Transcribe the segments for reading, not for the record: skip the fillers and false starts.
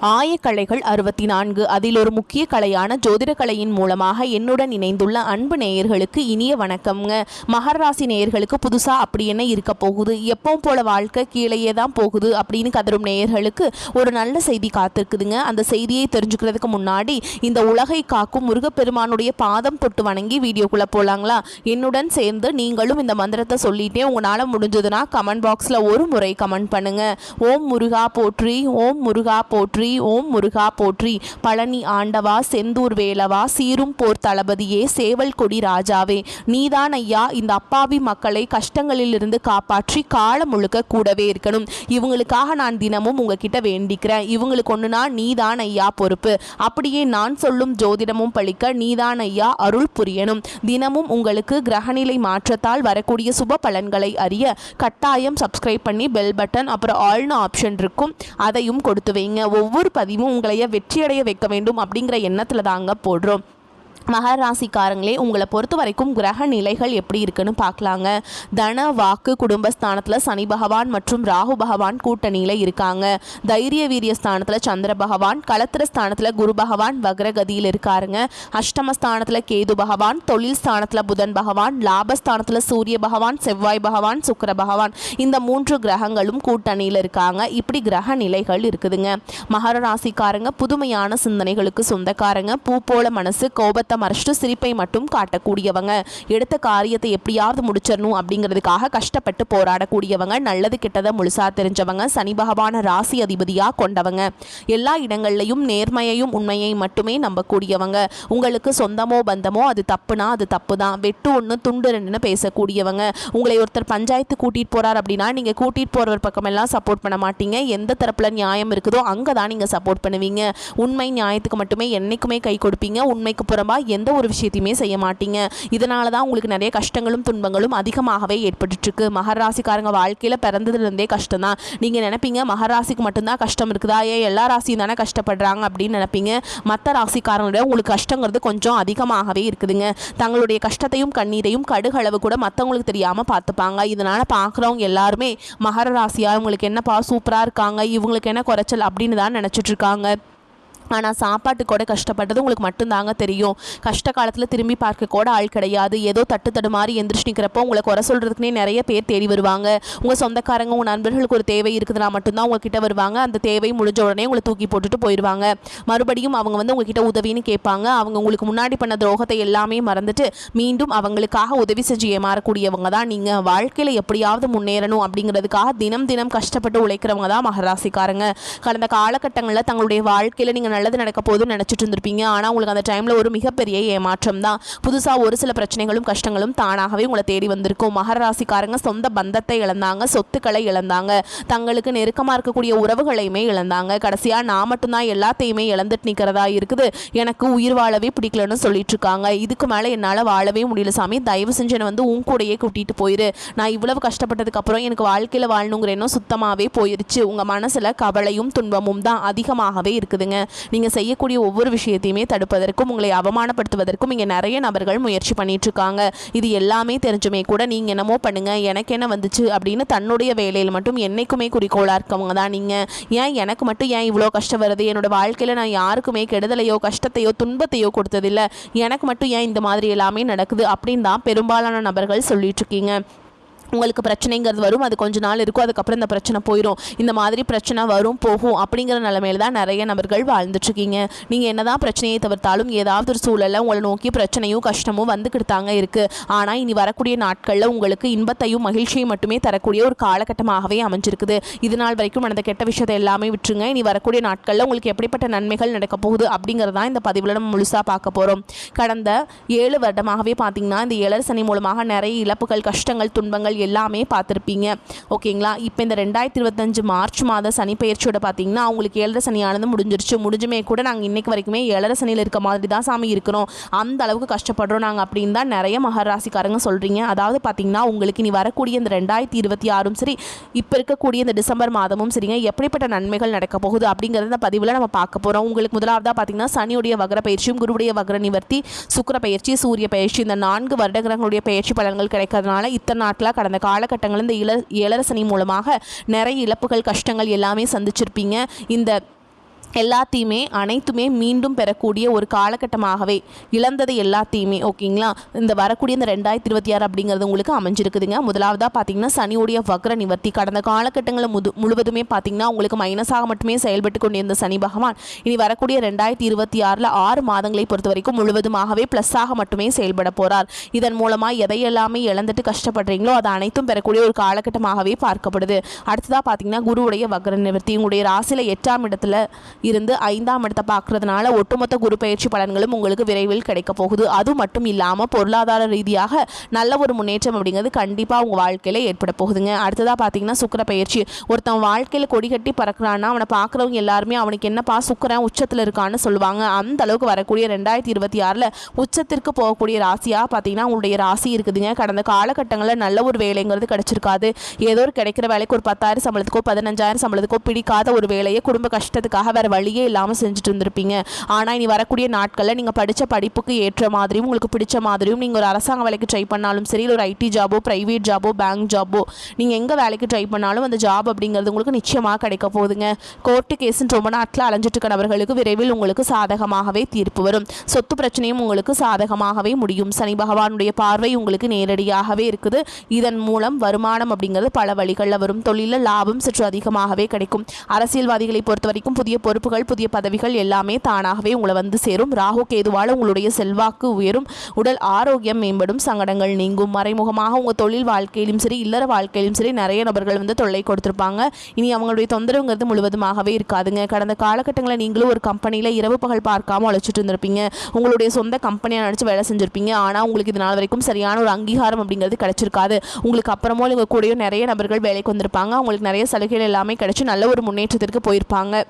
ஆயக்கலைகள் 64 அதில் ஒரு முக்கிய கலையான ஜோதிடக்கலையின் மூலமாக என்னுடன் இணைந்துள்ள அன்பு நேயர்களுக்கு இனிய வணக்கம்ங்க. மகர ராசி நேயர்களுக்கு புதுசா அப்படி என்ன இருக்க போகுது, எப்பவும் போல வாழ்க்கை கீழேயே தான் போகுது அப்படின்னு கதரும் நேயர்களுக்கு ஒரு நல்ல செய்தி காத்திருக்குதுங்க. அந்த செய்தியை தெரிஞ்சுக்கிறதுக்கு முன்னாடி இந்த உலகை காக்கும் முருகப்பெருமானுடைய பாதம் தொட்டு வணங்கி வீடியோக்குள்ள போலாங்களா? என்னுடன் சேர்ந்து நீங்களும் இந்த மந்திரத்தை சொல்லிட்டே உங்களால் முடிஞ்சதுன்னா கமெண்ட் பாக்ஸில் ஒரு முறை கமெண்ட் பண்ணுங்க. ஓம் முருகா போற்றி, ஓம் முருகா போற்றி, ஓம் முருகா போற்றி. பழனி ஆண்டவா, செந்தூர் வேலவா, சீரும் போர் தளபதியே, சேவல் கொடி ராஜாவே, நீதான் ஐயா இந்த அப்பாவி மக்களை கஷ்டங்களிலிருந்து காப்பாற்றி காலம் முழுக்க கூடவே இருக்கணும். இவங்களுக்காக நான் தினமும் உங்ககிட்ட வேண்டிக்கிறேன். இவங்களுக்கு ஒண்ணுனா நீதான் ஐயா பொறுப்பு. அப்படியே நான் சொல்லும் ஜோதிடமும் பழிக்க நீதான் ஐயா அருள் புரியணும். தினமும் உங்களுக்கு கிரகநிலை மாற்றத்தால் வரக்கூடிய சுப பலன்களை அறிய கட்டாயம் சப்ஸ்கிரைப் பண்ணி பெல் பட்டன் அப்புறம் ஆல்னு ஆப்ஷன் இருக்கும், அதையும் கொடுத்து வைங்க. ஒவ்வொரு பதிவும் உங்களைய வெற்றியடைய வைக்க வேண்டும் அப்படிங்கிற எண்ணத்தில் தாங்க போடுறோம். மகர ராசிக்காரங்களே, உங்களை பொறுத்த வரைக்கும் கிரக நிலைகள் எப்படி இருக்குன்னு பார்க்கலாங்க. தன வாக்கு குடும்பஸ்தானத்தில் சனி பகவான் மற்றும் ராகு பகவான் கூட்டணியில் இருக்காங்க. தைரிய வீரிய ஸ்தானத்தில் சந்திர பகவான், களத்திர ஸ்தானத்தில் குரு பகவான் வக்ரகதியில் இருக்காருங்க. அஷ்டமஸ்தானத்தில் கேது பகவான், தொழில் ஸ்தானத்தில் புதன் பகவான், லாபஸ்தானத்தில் சூரிய பகவான், செவ்வாய் பகவான், சுக்கிர பகவான், இந்த 3 கிரகங்களும் கூட்டணியில் இருக்காங்க. இப்படி கிரக நிலைகள் இருக்குதுங்க. மகர ராசிக்காரங்க புதுமையான சிந்தனைகளுக்கு சொந்தக்காரங்க. பூ போல மனசு, கோபத்தை மறைச்சிட்டு சிரிப்பை மட்டும் காட்டக்கூடியவங்க. எடுத்த காரியத்தை எப்படியாவது முடிச்சிடணும் அப்படிங்கிறதுக்காக கஷ்டப்பட்டு போராடக்கூடியவங்க. நல்லது கெட்டதை முழுசா தெரிஞ்சவங்க. சனி பகவான ராசி அதிபதியாக கொண்டவங்க. எல்லா இடங்கள்லையும் நேர்மையையும் உண்மையை மட்டுமே நம்பக்கூடியவங்க. உங்களுக்கு சொந்தமோ பந்தமோ அது தப்புனா அது தப்பு தான். வெட்டு ஒன்று துண்டு ரெண்டுன்னு பேசக்கூடியவங்க. உங்களை ஒருத்தர் பஞ்சாயத்து கூட்டிகிட்டு போகிறார் அப்படின்னா நீங்கள் கூட்டிகிட்டு போகிற பக்கமெல்லாம் சப்போர்ட் பண்ண மாட்டீங்க. எந்த தரப்பில் நியாயம் இருக்குதோ அங்கே தான் நீங்கள் சப்போர்ட் பண்ணுவீங்க. உண்மை நியாயத்துக்கு மட்டுமே என்றைக்குமே கை கொடுப்பீங்க. உண்மைக்கு புறம்பா எந்த ஒரு விஷயத்தையுமே செய்ய மாட்டீங்க. இதனால தான் உங்களுக்கு நிறைய கஷ்டங்களும் துன்பங்களும் அதிகமாகவே ஏற்பட்டுருக்கு. மகர ராசிக்காரங்க வாழ்க்கையில் பிறந்ததுலேருந்தே கஷ்டம் தான். நீங்கள் நினைப்பீங்க மகர ராசிக்கு மட்டும்தான் கஷ்டம் இருக்குதா, ஏன் எல்லா ராசியும் தானே கஷ்டப்படுறாங்க அப்படின்னு நினைப்பீங்க. மற்ற ராசிக்காரங்களோட உங்களுக்கு கஷ்டங்கிறது கொஞ்சம் அதிகமாகவே இருக்குதுங்க. தங்களுடைய கஷ்டத்தையும் கண்ணீரையும் கடுகளவு கூட மற்றவங்களுக்கு தெரியாமல் பார்த்துப்பாங்க. இதனால் பார்க்குறவங்க எல்லாருமே மகர ராசியாக உங்களுக்கு என்னப்பா சூப்பராக இருக்காங்க, இவங்களுக்கு என்ன குறைச்சல் அப்படின்னு தான் நினச்சிட்டு இருக்காங்க. ஆனால் சாப்பாட்டு கூட கஷ்டப்பட்டது உங்களுக்கு மட்டும்தாங்க தெரியும். கஷ்ட காலத்தில் திரும்பி பார்க்க கூட ஆள் கிடையாது. ஏதோ தட்டு மாதிரி எந்திரிச்சு நிற்கிறப்போ உங்களை குறை சொல்கிறதுக்குனே நிறைய பேர் தேடி வருவாங்க. உங்கள் சொந்தக்காரங்க உங்கள் நண்பர்களுக்கு ஒரு தேவை இருக்குதுன்னா மட்டும்தான் உங்ககிட்ட வருவாங்க. அந்த தேவை முடிஞ்ச உடனே உங்களை தூக்கி போட்டுட்டு போயிடுவாங்க. மறுபடியும் அவங்க உங்ககிட்ட உதவின்னு கேட்பாங்க. அவங்க உங்களுக்கு முன்னாடி பண்ண துரோகத்தை எல்லாமே மறந்துட்டு மீண்டும் அவங்களுக்காக உதவி செஞ்சு ஏமாறக்கூடியவங்க தான் நீங்கள். வாழ்க்கையில் எப்படியாவது முன்னேறணும் அப்படிங்கிறதுக்காக தினம் தினம் கஷ்டப்பட்டு உழைக்கிறவங்க தான் மகராசிக்காரங்க. கடந்த காலகட்டங்களில் தங்களுடைய வாழ்க்கையில் நீங்கள் நல்லது நடக்க போதுன்னு நினச்சிட்டு இருந்திருப்பீங்க. ஆனால் உங்களுக்கு அந்த டைமில் ஒரு மிகப்பெரிய ஏமாற்றம் தான். புதுசாக ஒரு சில பிரச்சனைகளும் கஷ்டங்களும் தானாகவே உங்களை தேடி வந்திருக்கும். மகர ராசிக்காரங்க சொந்த பந்தத்தை இழந்தாங்க, சொத்துக்களை இழந்தாங்க, தங்களுக்கு நெருக்கமாக இருக்கக்கூடிய உறவுகளையுமே இழந்தாங்க. கடைசியாக நான் மட்டும்தான் எல்லாத்தையுமே இழந்துட்டு நிற்கிறதா இருக்குது, எனக்கு உயிர் வாழவே பிடிக்கலன்னு சொல்லிட்டு இருக்காங்க. இதுக்கு மேலே என்னால் வாழவே முடியல சாமி, தயவு செஞ்சு என்னை உன் கூடையே கூட்டிகிட்டு போயிரு. நான் இவ்வளவு கஷ்டப்பட்டதுக்கு அப்புறம் எனக்கு வாழ்க்கையில் வாழணுங்கிற எண்ணம் சுத்தமாகவே போயிருச்சு. உங்கள் மனசில் கவலையும் துன்பமும் தான் அதிகமாகவே இருக்குதுங்க. நீங்கள் செய்யக்கூடிய ஒவ்வொரு விஷயத்தையுமே தடுப்பதற்கும் உங்களை அவமானப்படுத்துவதற்கும் இங்கே நிறைய நபர்கள் முயற்சி பண்ணிட்டு இருக்காங்க. இது எல்லாமே தெரிஞ்சுமே கூட நீங்கள் என்னமோ பண்ணுங்க, எனக்கு என்ன வந்துச்சு அப்படின்னு தன்னுடைய வேலையில் மட்டும் என்னைக்குமே குறிக்கோளாக இருக்கவங்க தான் நீங்கள். ஏன் எனக்கு மட்டும் ஏன் இவ்வளோ கஷ்டம் வருது, என்னோட வாழ்க்கையில் நான் யாருக்குமே கெடுதலையோ கஷ்டத்தையோ துன்பத்தையோ கொடுத்ததில்லை, எனக்கு மட்டும் ஏன் இந்த மாதிரி எல்லாமே நடக்குது அப்படின்னு தான் பெரும்பாலான நபர்கள் சொல்லிட்டு இருக்கீங்க. உங்களுக்கு பிரச்சனைங்கிறது வரும், அது கொஞ்ச நாள் இருக்கும், அதுக்கப்புறம் இந்த பிரச்சனை போயிடும். இந்த மாதிரி பிரச்சனை வரும் போகும் அப்படிங்கிற நிலைமையில தான் நிறைய நபர்கள் வாழ்ந்துட்டுருக்கீங்க. நீங்கள் என்னதான் பிரச்சனையை தவிர்த்தாலும் ஏதாவது ஒரு சூழலில் உங்களை நோக்கி பிரச்சனையும் கஷ்டமும் வந்துக்கிட்டு தாங்க இருக்குது. ஆனால் இனி வரக்கூடிய நாட்களில் உங்களுக்கு இன்பத்தையும் மகிழ்ச்சியும் மட்டுமே தரக்கூடிய ஒரு காலகட்டமாகவே அமைஞ்சிருக்குது. இது நாள் வரைக்கும் நடந்த கெட்ட விஷயத்தை எல்லாமே விட்டுருங்க. இனி வரக்கூடிய நாட்களில் உங்களுக்கு எப்படிப்பட்ட நன்மைகள் நடக்க போகுது அப்படிங்கிறதான் இந்த பதிவில் நம்ம முழுசாக பார்க்க போகிறோம். கடந்த 7 வருடமாகவே பார்த்தீங்கன்னா இந்த 7 சனி மூலமாக நிறைய இழப்புகள், கஷ்டங்கள், துன்பங்கள் எல்லாமே பார்த்துருப்பீங்க. ஓகேங்களா? இப்போ இந்த 2025 மார்ச் மாத சனி பயிற்சியோட பார்த்தீங்கன்னா அவங்களுக்கு 7 சனியானது முடிஞ்சிருச்சு. முடிஞ்சுமே கூட நாங்கள் இன்னைக்கு வரைக்குமே 7 சனியில் இருக்க மாதிரி தான் சாமி இருக்கிறோம், அந்த அளவுக்கு கஷ்டப்படுறோம் நாங்கள் அப்படின்னு தான் நிறைய மகர ராசிக்காரங்க சொல்கிறீங்க. அதாவது பார்த்தீங்கன்னா உங்களுக்கு இனி வரக்கூடிய இந்த 2026 சரி, இப்போ இருக்கக்கூடிய இந்த டிசம்பர் மாதமும் சரிங்க, எப்படிப்பட்ட நன்மைகள் நடக்க போகுது அப்படிங்கிறத இந்த பதிவில் நம்ம பார்க்க போகிறோம். உங்களுக்கு முதலாவதாக பார்த்தீங்கன்னா சனியுடைய வக்ர பயிற்சியும் குருவுடைய வக்ர நிவர்த்தி, சுக்கிர பயிற்சி, சூரிய பயிற்சி, இந்த 4 வருட கிரகங்களுடைய பயிற்சி பலன்கள் கிடைக்கிறதுனால இத்தனை நாட்களாக கடந்த காலகட்டங்கள் இந்த ஏழரை சனி மூலமாக நிறைய இழப்புகள், கஷ்டங்கள் எல்லாமே சந்திச்சிருப்பீங்க. இந்த எல்லாத்தையுமே அனைத்துமே மீண்டும் பெறக்கூடிய ஒரு காலகட்டமாகவே இழந்தது எல்லாத்தையுமே ஓகேங்களா இந்த வரக்கூடிய இந்த 2026 அப்படிங்கிறது உங்களுக்கு அமைஞ்சிருக்குதுங்க. முதலாவதாக பார்த்தீங்கன்னா சனியுடைய வக்ர நிவர்த்தி. கடந்த காலகட்டங்களில் முழுவதுமே பார்த்தீங்கன்னா உங்களுக்கு மைனஸாக மட்டுமே செயல்பட்டு கொண்டிருந்த சனி பகவான் இனி வரக்கூடிய 2026 6 மாதங்களை பொறுத்த வரைக்கும் முழுவதுமாகவே ப்ளஸ்ஸாக மட்டுமே செயல்பட போகிறார். இதன் மூலமாக எதையெல்லாமே இழந்துட்டு கஷ்டப்படுறீங்களோ அதை அனைத்தும் பெறக்கூடிய ஒரு காலகட்டமாகவே பார்க்கப்படுது. அடுத்ததாக பார்த்தீங்கன்னா குருவுடைய வக்ர நிவர்த்தி. உங்களுடைய ராசியில் 8ஆம் இடத்துல இருந்து 5ஆம் இடத்தை பார்க்கறதுனால ஒட்டுமொத்த குரு பயிற்சி பலன்களும் உங்களுக்கு விரைவில் கிடைக்க போகுது. அது மட்டும் இல்லாமல் பொருளாதார ரீதியாக நல்ல ஒரு முன்னேற்றம் அப்படிங்கிறது கண்டிப்பாக உங்கள் வாழ்க்கையில் ஏற்பட போகுதுங்க. அடுத்ததாக பார்த்தீங்கன்னா சுக்கிர பயிற்சி. ஒருத்தன் வாழ்க்கையில் கொடி கட்டி பறக்கிறான்னா அவனை பார்க்குறவங்க எல்லாருமே அவனுக்கு என்னப்பா சுக்கிரன் உச்சத்தில் இருக்கான்னு சொல்லுவாங்க. அந்த அளவுக்கு வரக்கூடிய 2026 உச்சத்திற்கு போகக்கூடிய ராசியாக பார்த்தீங்கன்னா உங்களுடைய ராசி இருக்குதுங்க. கடந்த காலகட்டங்களில் நல்ல ஒரு வேலைங்கிறது கிடைச்சிருக்காது. ஏதோ ஒரு கிடைக்கிற வேலைக்கு ஒரு 10,000 சம்பளத்துக்கோ 15,000 சம்பளத்துக்கோ பிடிக்காத ஒரு வேலையை குடும்ப கஷ்டத்துக்காக வேறு வழியே இல்லாமல் செஞ்சுட்டு இருந்திருப்பீங்க. ஆனால் இனி வரக்கூடிய நாட்களில் நீங்கள் படித்த படிப்புக்கு ஏற்ற மாதிரியும் உங்களுக்கு பிடிச்ச மாதிரியும் நீங்கள் ஒரு அரசாங்க வேலைக்கு ட்ரை பண்ணாலும் சரி, ஒரு ஐடி ஜாபோ ப்ரைவேட் ஜாபோ பேங்க் ஜாபோ நீங்கள் எங்கே வேலைக்கு ட்ரை பண்ணாலும் அந்த ஜாப் அப்படிங்கிறது உங்களுக்கு நிச்சயமாக கிடைக்க போகுதுங்க. கோர்ட்டு கேஸுன்னு ரொம்ப நாட்டில் அலைஞ்சிட்டு இருக்க நபர்களுக்கு விரைவில் உங்களுக்கு சாதகமாகவே தீர்ப்பு வரும். சொத்து பிரச்சனையும் உங்களுக்கு சாதகமாகவே முடியும். சனி பகவானுடைய பார்வை உங்களுக்கு நேரடியாகவே இருக்குது. இதன் மூலம் வருமானம் அப்படிங்கிறது பல வழிகளில் வரும். தொழிலில் லாபம் சற்று அதிகமாகவே கிடைக்கும். அரசியல்வாதிகளை பொறுத்த வரைக்கும் புதிய பொறுப்புகள் புதிய பதவிகள் எல்லாமே தானாகவே உங்களை வந்து சேரும். ராகு கேதுவால் உங்களுடைய செல்வாக்கு உயரும். உடல் ஆரோக்கியம் மேம்படும். சங்கடங்கள் நீங்கும். மறைமுகமாக உங்கள் தொழில் வாழ்க்கையிலும் சரி இல்லற வாழ்க்கையிலும் சரி நிறைய நபர்கள் வந்து தொல்லை கொடுத்துருப்பாங்க. இனி அவங்களுடைய தொந்தரவுங்கிறது முழுவதுமாகவே இருக்காதுங்க. கடந்த காலகட்டங்களில் நீங்களும் ஒரு கம்பெனியில் இரவு பகல் பார்க்காம உழைச்சிட்டு இருந்திருப்பீங்க. உங்களுடைய சொந்த கம்பெனியை நினச்சி வேலை செஞ்சுருப்பீங்க. ஆனால் உங்களுக்கு இது நாள் வரைக்கும் சரியான ஒரு அங்கீகாரம் அப்படிங்கிறது கிடைச்சிருக்காது. உங்களுக்கு அப்புறமோ உங்கள் கூடயும் நிறைய நபர்கள் வேலைக்கு வந்திருப்பாங்க. உங்களுக்கு நிறைய சலுகைகள் எல்லாமே கிடைச்சி நல்ல ஒரு முன்னேற்றத்திற்கு போயிருப்பாங்க.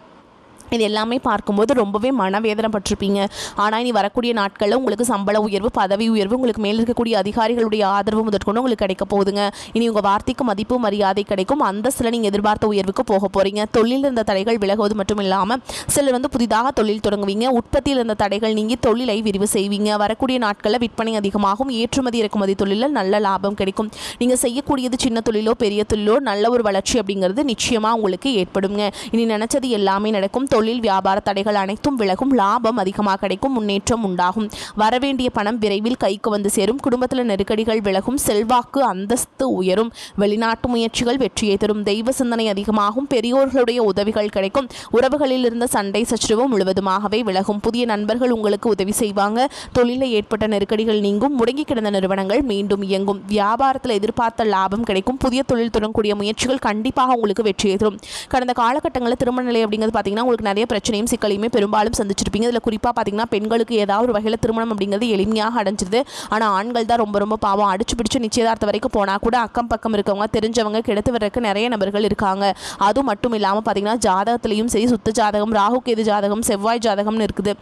இது எல்லாமே பார்க்கும்போது ரொம்பவே மனவேதனைப்பட்டிருப்பீங்க. ஆனால் இனி வரக்கூடிய நாட்களில் உங்களுக்கு சம்பள உயர்வு பதவி உயர்வு உங்களுக்கு மேல் இருக்கக்கூடிய அதிகாரிகளுடைய ஆதரவு முதற்கொண்டு உங்களுக்கு கிடைக்க போகுதுங்க. இனி உங்கள் வார்த்தைக்கு மதிப்பு மரியாதை கிடைக்கும். அந்தஸ்தில் நீங்கள் எதிர்பார்த்த உயர்வுக்கு போக போகிறீங்க. தொழிலில் இருந்த தடைகள் விலகுவது மட்டும் இல்லாமல் சிலர் வந்து புதிதாக தொழில் தொடங்குவீங்க. உற்பத்தியில் இருந்த தடைகள் நீங்கி தொழிலை விரிவு செய்வீங்க. வரக்கூடிய நாட்களில் விற்பனை அதிகமாகும். ஏற்றுமதி இறக்குமதி தொழிலில் நல்ல லாபம் கிடைக்கும். நீங்கள் செய்யக்கூடியது சின்ன தொழிலோ பெரிய தொழிலோ நல்ல ஒரு வளர்ச்சி அப்படிங்கிறது நிச்சயமாக உங்களுக்கு ஏற்படுங்க. இனி நினைச்சது எல்லாமே நடக்கும். தொழில் வியாபார தடைகள் அனைத்தும் விலகும். லாபம் அதிகமாக கிடைக்கும். முன்னேற்றம் உண்டாகும். வரவேண்டிய பணம் விரைவில் கைக்கு வந்து சேரும். குடும்பத்தில் நெருக்கடிகள் விலகும். செல்வாக்கு அந்தஸ்து உயரும். வெளிநாட்டு முயற்சிகள் வெற்றியை தரும். தெய்வ சிந்தனை அதிகமாகும். பெரியோர்களுடைய உதவிகள் கிடைக்கும். உறவுகளில் இருந்த சண்டை சச்சரவு முழுவதுமாகவே விலகும். புதிய நண்பர்கள் உங்களுக்கு உதவி செய்வாங்க. தொழிலில் ஏற்பட்ட நெருக்கடிகள் நீங்கும். முடங்கி கிடந்த நிறுவனங்கள் மீண்டும் இயங்கும். வியாபாரத்தில் எதிர்பார்த்த லாபம் கிடைக்கும். புதிய தொழில் தொடங்கக்கூடிய முயற்சிகள் கண்டிப்பாக உங்களுக்கு வெற்றியை தரும். கடந்த காலகட்டங்களில் திருமண நிலை அப்படிங்கிறது பார்த்தீங்கன்னா உங்களுக்கு நிறைய பிரச்சனையும் சிக்கலையுமே பெரும்பாலும் சந்திச்சிருப்பீங்க. இதில் குறிப்பாக பார்த்தீங்கன்னா பெண்களுக்கு ஏதாவது ஒரு வகையில் திருமணம் அப்படிங்கிறது எளிமையாக அடைஞ்சிருது. ஆனால் ஆண்கள் தான் ரொம்ப ரொம்ப பாவம். அடிச்சு பிடிச்சு நிச்சயதார்த்த வரைக்கும் போனால் கூட அக்கம் பக்கம் இருக்கவங்க தெரிஞ்சவங்க கெடுத்து வர்றதுக்கு நிறைய நபர்கள் இருக்காங்க. அது மட்டும் இல்லாமல் பார்த்தீங்கன்னா ஜாதகத்திலையும் சரி சுத்த ஜாதகம் ராகு கேது ஜாதகம் செவ்வாய் ஜாதகம்னு இருக்குது.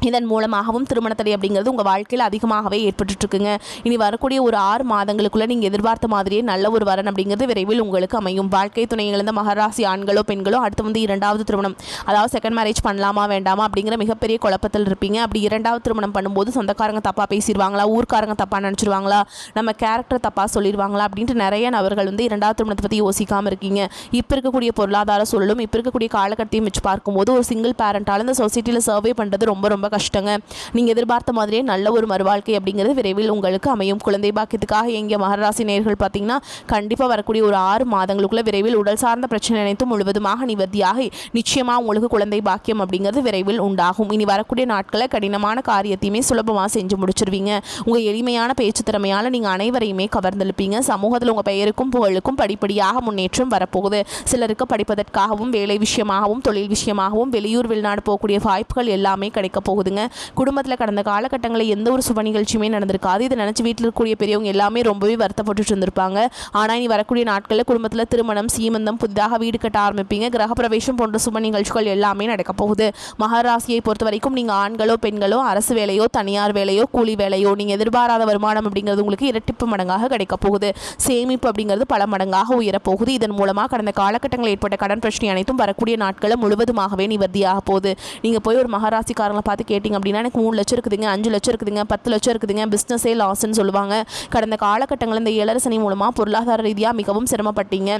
இதன் மூலமாகவும் திருமணத்தடை அப்படிங்கிறது உங்கள் வாழ்க்கையில் அதிகமாகவே ஏற்பட்டுருக்குங்க. இனி வரக்கூடிய ஒரு 6 மாதங்களுக்குள்ளே நீங்கள் எதிர்பார்த்த மாதிரியே நல்ல ஒரு வரன் அப்படிங்கிறது விரைவில் உங்களுக்கு அமையும். வாழ்க்கை துணை இழந்த மகராசி ஆண்களோ பெண்களோ அடுத்து வந்து 2வது திருமணம் அதாவது செகண்ட் மேரேஜ் பண்ணலாமா வேண்டாமா அப்படிங்கிற மிகப்பெரிய குழப்பத்தில் இருப்பீங்க. அப்படி 2வது திருமணம் பண்ணும்போது சொந்தக்காரங்க தப்பாக பேசிடுவாங்களா, ஊர்க்காரங்க தப்பாக நினச்சிருவாங்களா, நம்ம கேரக்டர் தப்பாக சொல்லிடுவாங்களா அப்படின்ட்டு நிறைய நபர்கள் வந்து 2வது திருமணத்தை பற்றி யோசிக்காமல் இருக்கீங்க. இப்போ இருக்கக்கூடிய பொருளாதார சூழலும் இப்போ இருக்கக்கூடிய காலகட்டத்தையும் வச்சு பார்க்கும்போது ஒரு சிங்கிள் பேரண்டால் இந்த சொசைட்டியில் சர்வே பண்ணுறது ரொம்ப ரொம்ப கஷ்டங்க. நீங்கள் எதிர்பார்த்த மாதிரியே நல்ல ஒரு மறுவாழ்க்கை அப்படிங்கிறது விரைவில் உங்களுக்கு அமையும். குழந்தை பாக்கியத்துக்காக எங்கள் மகராசி நேயர்கள் பார்த்தீங்கன்னா கண்டிப்பாக வரக்கூடிய ஒரு 6 மாதங்களுக்குள்ள விரைவில் உடல் சார்ந்த பிரச்சனை அனைத்தும் முழுவதுமாக நிவர்த்தியாகி நிச்சயமாக உங்களுக்கு குழந்தை பாக்கியம் அப்படிங்கிறது விரைவில் உண்டாகும். இனி வரக்கூடிய நாட்களில் கடினமான காரியத்தையுமே சுலபமாக செஞ்சு முடிச்சிருவீங்க. உங்கள் எளிமையான பேச்சு திறமையால் நீங்கள் அனைவரையுமே கவர்ந்தெழுப்பீங்க. சமூகத்தில் உங்கள் பெயருக்கும் புகழுக்கும் படிப்படியாக முன்னேற்றம் வரப்போகுது. சிலருக்கு படிப்பதற்காகவும் வேலை விஷயமாகவும் தொழில் விஷயமாகவும் வெளியூர் வெளிநாடு போகக்கூடிய வாய்ப்புகள் எல்லாமே கிடைக்க போகுதுங்க. குடும்பத்தில் கடந்த காலகட்டங்களில் எந்த ஒரு சுப நிகழ்ச்சியுமே நடந்திருக்காது. இதை நினச்சி வீட்டில் இருக்கக்கூடிய பெரியவங்க எல்லாமே ரொம்பவே வருத்தப்பட்டு இருந்திருப்பாங்க. ஆனால் இனி வரக்கூடிய நாட்களில் குடும்பத்தில் திருமணம் சீமந்தம் புதிதாக வீடு கட்ட ஆரம்பிப்பீங்க. கிரகப்பிரவேசம் போன்ற சுப நிகழ்ச்சிகள் எல்லாமே நடக்க போகுது. மகராசியை பொறுத்த வரைக்கும் நீங்கள் ஆண்களோ பெண்களோ அரசு வேலையோ தனியார் வேலையோ கூலி வேலையோ நீங்கள் எதிர்பாராத வருமானம் அப்படிங்கிறது உங்களுக்கு இரட்டிப்பு மடங்காக கிடைக்க போகுது. சேமிப்பு அப்படிங்கிறது பல மடங்காக உயரப்போகுது. இதன் மூலமாக கடந்த காலகட்டங்களில் ஏற்பட்ட கடன் பிரச்சனை அனைத்தும் வரக்கூடிய நாட்களில் முழுவதுமாகவே நிவர்த்தியாக போகுது. நீங்கள் போய் ஒரு மகராசிக்காரங்களை பார்த்து கேட்டிங்க அப்படின்னா எனக்கு 3 லட்சம் இருக்குதுங்க, 5 லட்சம் இருக்குதுங்க, 10 லட்சம் இருக்குதுங்க, பிஸ்னஸே லாஸ்ன்னு சொல்லுவாங்க. கடந்த காலகட்டங்களில் இந்த 7 சனி மூலமாக பொருளாதார ரீதியாக மிகவும் சிரமப்பட்டீங்க.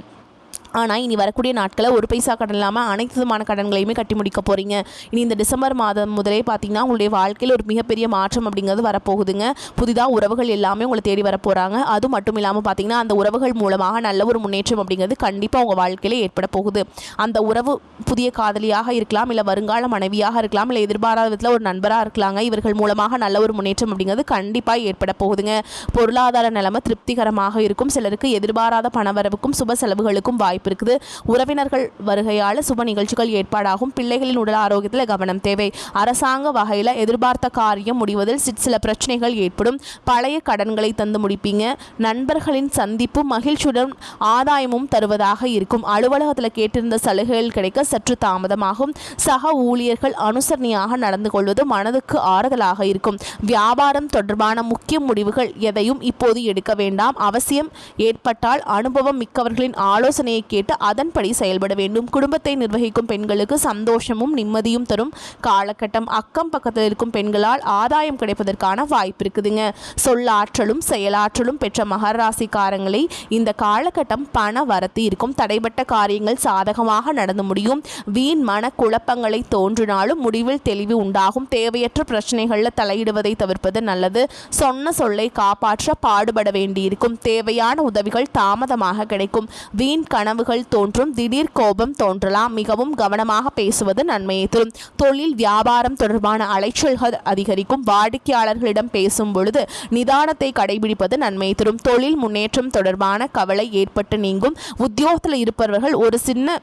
ஆனால் இனி வரக்கூடிய நாட்களில் ஒரு பைசா கடன் இல்லாமல் அனைத்து விதமான கடன்களையுமே கட்டி முடிக்க போகிறீங்க. இனி இந்த டிசம்பர் மாதம் முதலே பார்த்தீங்கன்னா உங்களுடைய வாழ்க்கையில் ஒரு மிகப்பெரிய மாற்றம் அப்படிங்கிறது வரப்போகுதுங்க. புதிதாக உறவுகள் எல்லாமே உங்களை தேடி வரப்போகிறாங்க. அது மட்டும் இல்லாமல் பார்த்தீங்கன்னா அந்த உறவுகள் மூலமாக நல்ல ஒரு முன்னேற்றம் அப்படிங்கிறது கண்டிப்பாக உங்கள் வாழ்க்கையில் ஏற்பட போகுது. அந்த உறவு புதிய காதலியாக இருக்கலாம், இல்லை வருங்கால மனைவியாக இருக்கலாம், இல்லை எதிர்பாராத விதத்தில் ஒரு நண்பராக இருக்கலாங்க. இவர்கள் மூலமாக நல்ல ஒரு முன்னேற்றம் அப்படிங்கிறது கண்டிப்பாக ஏற்பட போகுதுங்க. பொருளாதார நிலைமை திருப்திகரமாக இருக்கும். சிலருக்கு எதிர்பாராத பணவரவுக்கும் சுப செலவுகளுக்கும் வாய்ப்பு இருக்குது. உறவினர்கள் வருகையால் சுப நிகழ்ச்சிகள் ஏற்பாடாகும். பிள்ளைகளின் உடல் ஆரோக்கியத்தில் கவனம் தேவை. அரசாங்க வகையில் எதிர்பார்த்த காரியம் முடிவதில் சில பிரச்சனைகள் ஏற்படும். பழைய கடன்களை தந்து முடிப்பீங்க. நண்பர்களின் சந்திப்பு மகிழ்ச்சியுடன் ஆதாயமும் தருவதாக இருக்கும். அலுவலகத்தில் கேட்டிருந்த சலுகைகள் கிடைக்க சற்று தாமதமாகும். சக ஊழியர்கள் அனுசரணையாக நடந்து கொள்வது மனதுக்கு ஆறுதலாக இருக்கும். வியாபாரம் தொடர்பான முக்கிய முடிவுகள் எதையும் இப்போது எடுக்க வேண்டாம். அவசியம் ஏற்பட்டால் அனுபவம் மிக்கவர்களின் ஆலோசனையை கேட்டு அதன்படி செயல்பட வேண்டும். குடும்பத்தை நிர்வகிக்கும் பெண்களுக்கு சந்தோஷமும் நிம்மதியும் தரும் காலகட்டம். அக்கம் பக்கத்தில் இருக்கும் பெண்களால் ஆதாயம் கிடைப்பதற்கான வாய்ப்பு இருக்குதுங்க. சொல்லாற்றலும் செயலாற்றலும் பெற்ற மகர ராசிக்காரங்களை இந்த காலகட்டம் பண வரத்து இருக்கும். தடைப்பட்ட காரியங்கள் சாதகமாக நடந்து முடியும். வீண் மன குழப்பங்களை தோன்றினாலும் முடிவில் தெளிவு உண்டாகும். தேவையற்ற பிரச்சனைகளில் தலையிடுவதை தவிர்ப்பது நல்லது. சொன்ன சொல்லை காப்பாற்ற பாடுபட வேண்டியிருக்கும். தேவையான உதவிகள் தாமதமாக கிடைக்கும். வீண் கனவுகள் தோன்றும். திடீர் கோபம் தோன்றலாம். மிகவும் கவனமாக பேசுவது நன்மையை தரும். தொழில் வியாபாரம் தொடர்பான அலைச்சல்கள் அதிகரிக்கும். வாடிக்கையாளர்களிடம் பேசும் பொழுது நிதானத்தை கடைபிடிப்பது நன்மையை தரும். தொழில் முன்னேற்றம் தொடர்பான கவலை ஏற்பட்டு நீங்கும். உத்தியோகத்தில் இருப்பவர்கள் ஒரு சின்ன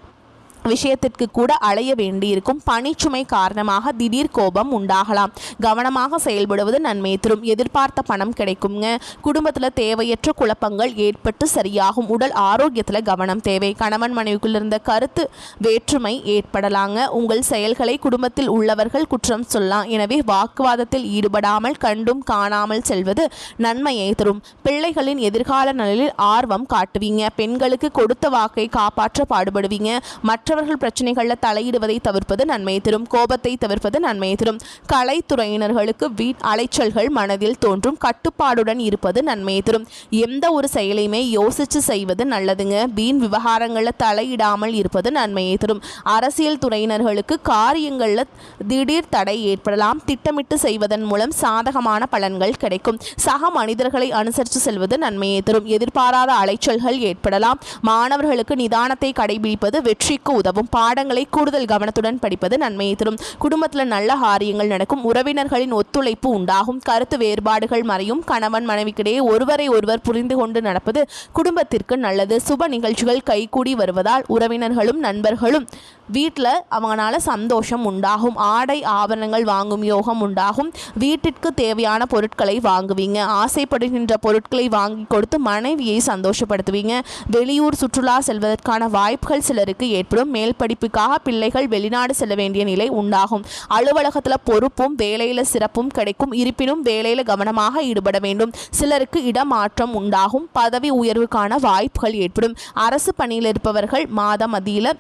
விஷயத்திற்கு கூட அலைய வேண்டியிருக்கும். பணிச்சுமை காரணமாக திடீர் கோபம் உண்டாகலாம். கவனமாக செயல்படுவது நன்மை தரும். எதிர்பார்த்த பணம் கிடைக்குங்க. குடும்பத்தில் தேவையற்ற குழப்பங்கள் ஏற்பட்டு சரியாகும். உடல் ஆரோக்கியத்தில் கவனம் தேவை. கணவன் மனைவிக்குள் இருந்த கருத்து வேற்றுமை ஏற்படலாங்க. உங்கள் செயல்களை குடும்பத்தில் உள்ளவர்கள் குற்றம் சொல்லலாம். எனவே வாக்குவாதத்தில் ஈடுபடாமல் கண்டும் காணாமல் செல்வது நன்மையை தரும். பிள்ளைகளின் எதிர்கால நலனில் ஆர்வம் காட்டுவீங்க. பெண்களுக்கு கொடுத்த வாக்கை காப்பாற்ற பாடுபடுவீங்க. மற்றவர்கள் பிரச்சனைகளில் தலையிடுவதை தவிர்ப்பது நன்மை தரும். கோபத்தை தவிர்ப்பது நன்மை தரும். கலைத்துறையினர்களுக்கு வீண் அலைச்சல்கள் மனதில் தோன்றும். கட்டுப்பாடுடன் இருப்பது நன்மை தரும். எந்த ஒரு செயலையுமே யோசித்து செய்வது நல்லதுங்க. வீண் விவகாரங்களில் தலையிடாமல் இருப்பது நன்மையை தரும். அரசியல் துறையினர்களுக்கு காரியங்களில் திடீர் தடை ஏற்படலாம். திட்டமிட்டு செய்வதன் மூலம் சாதகமான பலன்கள் கிடைக்கும். சக மனிதர்களை அனுசரித்து செல்வது நன்மையை தரும். எதிர்பாராத அலைச்சல்கள் ஏற்படலாம். மாணவர்களுக்கு நிதானத்தை கடைபிடிப்பது வெற்றிக்கு உதவும். பாடங்களை கூடுதல் கவனத்துடன் படிப்பது நன்மையை தரும். குடும்பத்தில் நல்ல காரியங்கள் நடக்கும். உறவினர்களின் ஒத்துழைப்பு உண்டாகும். கருத்து வேறுபாடுகள் மறையும். கணவன் மனைவிக்கிடையே ஒருவரை ஒருவர் புரிந்து கொண்டு நடப்பது குடும்பத்திற்கு நல்லது. சுப நிகழ்ச்சிகள் கைகூடி வருவதால் உறவினர்களும் நண்பர்களும் வீட்டில் அவங்களால சந்தோஷம் உண்டாகும். ஆடை ஆபரணங்கள் வாங்கும் யோகம் உண்டாகும். வீட்டிற்கு தேவையான பொருட்களை வாங்குவீங்க. ஆசைப்படுகின்ற பொருட்களை வாங்கி கொடுத்து மனைவியை சந்தோஷப்படுத்துவீங்க. வெளியூர் சுற்றுலா செல்வதற்கான வாய்ப்புகள் சிலருக்கு ஏற்படும். மேல் படிப்புக்காக பிள்ளைகள் வெளிநாடு செல்ல வேண்டிய நிலை உண்டாகும். அலுவலகத்தில் பொறுப்பும் வேலையில் சிறப்பும் கிடைக்கும். இருப்பினும் வேலையில் கவனமாக ஈடுபட வேண்டும். சிலருக்கு இடமாற்றம் உண்டாகும். பதவி உயர்வுக்கான வாய்ப்புகள் ஏற்படும். அரசு பணியில் இருப்பவர்கள் மாத மத்தியில்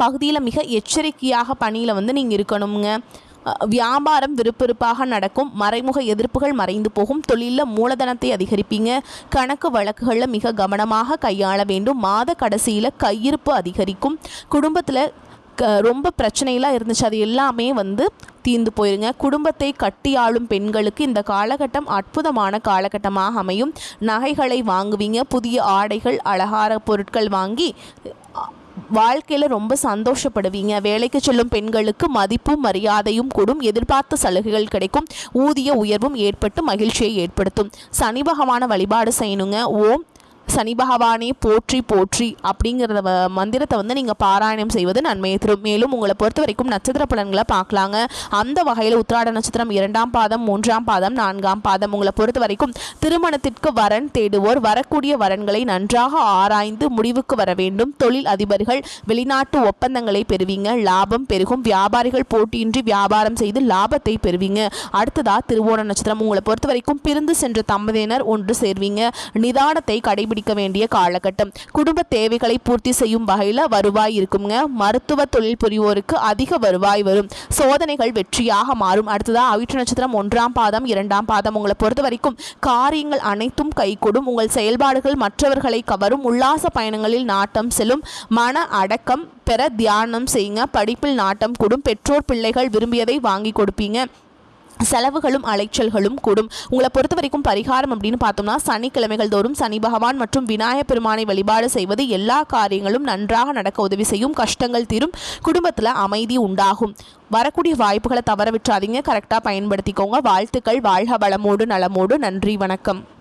பகுதியில் மிக எச்சரிக்கையாக பணியில் நீங்கள் இருக்கணுங்க. வியாபாரம் விறுவிறுப்பாக நடக்கும். மறைமுக எதிர்ப்புகள் மறைந்து போகும். தொழிலில் மூலதனத்தை அதிகரிப்பீங்க. கணக்கு வழக்குகளில் மிக கவனமாக கையாள வேண்டும். மாத கடைசியில் கையிருப்பு அதிகரிக்கும். குடும்பத்தில் ரொம்ப பிரச்சனைலாம் இருந்துச்சு, அது எல்லாமே தீர்ந்து போயிருங்க. குடும்பத்தை கட்டியாளும் பெண்களுக்கு இந்த காலகட்டம் அற்புதமான காலகட்டமாக அமையும். நகைகளை வாங்குவீங்க. புதிய ஆடைகள் அலங்கார பொருட்கள் வாங்கி வாழ்க்கையில் ரொம்ப சந்தோஷப்படுவீங்க. வேலைக்கு செல்லும் பெண்களுக்கு மதிப்பும் மரியாதையும் கூடும். எதிர்பார்த்த சலுகைகள் கிடைக்கும். ஊதிய உயர்வும் ஏற்பட்டு மகிழ்ச்சியை ஏற்படுத்தும். சனி பகவானை வழிபாடு செய்யணுங்க. ஓம் சனி பகவானே போற்றி போற்றி அப்படிங்கிற மந்திரத்தை நீங்கள் பாராயணம் செய்வது நன்மையை தரும். மேலும் உங்களை பொறுத்த வரைக்கும் நட்சத்திர பலன்களை பார்க்கலாங்க. அந்த வகையில் உத்திராட நட்சத்திரம் 2ஆம் பாதம் 3ஆம் பாதம் 4ஆம் பாதம். உங்களை பொறுத்த வரைக்கும் திருமணத்திற்கு வரன் தேடுவோர் வரக்கூடிய வரன்களை நன்றாக ஆராய்ந்து முடிவுக்கு வர வேண்டும். தொழில் அதிபர்கள் வெளிநாட்டு ஒப்பந்தங்களை பெறுவீங்க. லாபம் பெருகும். வியாபாரிகள் போட்டியின்றி வியாபாரம் செய்து லாபத்தை பெறுவீங்க. அடுத்ததா திருவோண நட்சத்திரம். உங்களை பொறுத்த வரைக்கும் பிரிந்து சென்ற தம்பதியினர் ஒன்று சேர்வீங்க. நிதானத்தை கடைபிடி கடைபிடிக்க வேண்டிய காலகட்டம். குடும்ப தேவைகளை பூர்த்தி செய்யும் வகையில் வருவாய் இருக்குங்க. மருத்துவ தொழில் புரிவோருக்கு அதிக வருவாய் வரும். சோதனைகள் வெற்றியாக மாறும். அடுத்ததாக அவிட்ட நட்சத்திரம் 1ஆம் பாதம் 2ஆம் பாதம். உங்களை பொறுத்த வரைக்கும் காரியங்கள் அனைத்தும் கைகூடும். உங்கள் செயல்பாடுகள் மற்றவர்களை கவரும். உல்லாச பயணங்களில் நாட்டம் செல்லும். மன அடக்கம் பெற தியானம் செய்யுங்க. படிப்பில் நாட்டம் கூடும். பெற்றோர் பிள்ளைகள் விரும்பியதை வாங்கி கொடுப்பீங்க. செலவுகளும் அலைச்சல்களும் கூடும். உங்களை பொறுத்த வரைக்கும் பரிகாரம் அப்படின்னு பார்த்தோம்னா சனிக்கிழமைகள் தோறும் சனி பகவான் மற்றும் விநாயகப் பெருமானை வழிபாடு செய்வது எல்லா காரியங்களும் நன்றாக நடக்க உதவி செய்யும். கஷ்டங்கள் தீரும். குடும்பத்தில் அமைதி உண்டாகும். வரக்கூடிய வாய்ப்புகளை தவற விட்டுறாதீங்க. கரெக்டாக பயன்படுத்திக்கோங்க. வாழ்த்துக்கள். வாழ்க வளமோடு நலமோடு. நன்றி, வணக்கம்.